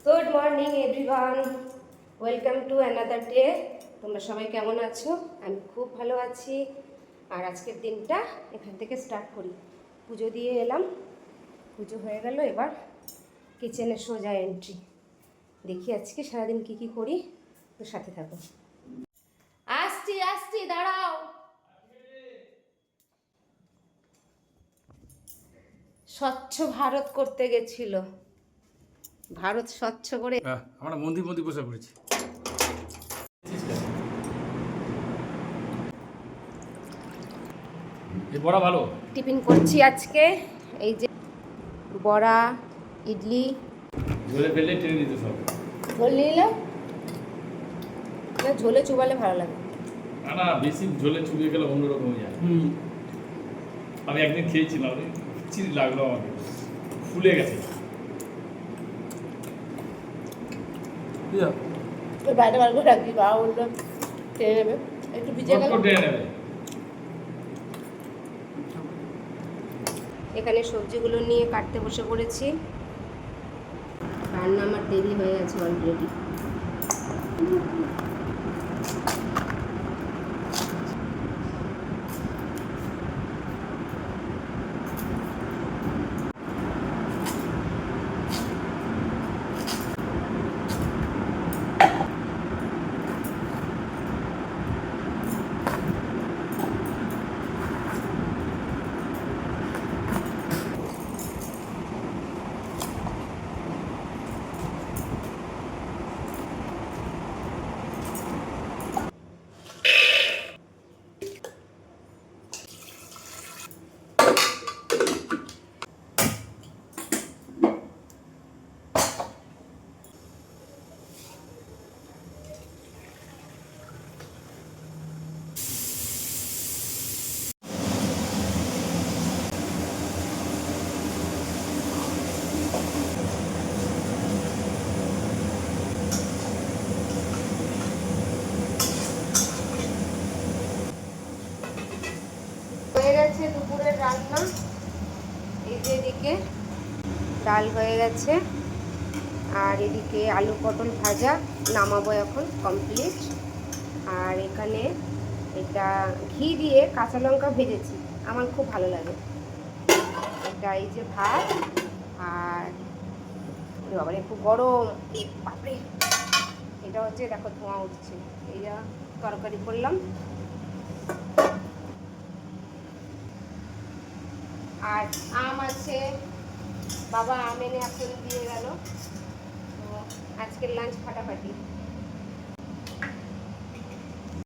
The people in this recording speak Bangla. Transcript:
Good morning everyone, welcome to another day. তোমরা সবাই কেমন আছো? আমি খুব ভালো আছি। আর আজকের দিনটা এখান থেকে স্টার্ট করি। পুজো দিয়ে এলাম, পুজো হয়ে গেল, এবার কিচেনে সোজা এন্ট্রি। দেখি আজকে সারাদিন কি কি করি, তোর সাথে থাকো। আসছি আসছি, দাঁড়াও। স্বচ্ছ ভারত করতে গেছিল, ভারত স্বচ্ছ করে আমরা মন্দির মন্দির বসে পড়েছি। এই বড়া ভালো টিফিন করছি আজকে। এই যে বড়া, ইডলি। ঝোলে ফেললে টেনে নিতে সব। ঝোল নিলে না, ঝোলে চুবালে ভালো লাগে। না না, বেশি ঝোলে চুবিয়ে গেলে অন্যরকম হয়ে যায়। আমি একদিন খেয়েছিলাম, চিনি লাগলো আমাকে, ফুলে গেছে। ওই বাইরে বার করে রাখবি, বাবা বললো টেনে নেবে, একটু ভিজে গেল। টেনে নেবে। এখানে সবজিগুলো নিয়ে কাটতে বসে পড়েছি। রান্না আমার দেরি হয়ে গেছে অলরেডি। হয়ে গেছে দুপুরের রান্না। এই যে এদিকে ডাল হয়ে গেছে, আর এদিকে আলু পটল ভাজা নামাবো এখন, কমপ্লিট। আর এখানে এটা ঘি দিয়ে কাঁচা লঙ্কা ভেজেছি, আমার খুব ভালো লাগে এটা। এই যে ভাত, আর বাবারে একটু গরম, এই বাপরে, এটা হচ্ছে দেখো ধোঁয়া উঠছে। এই যা তরকারি করলাম, আর আম আছে, বাবা আম এনে এখন দিয়ে গেল। তো আজকের লাঞ্চ ফাটাফাটি।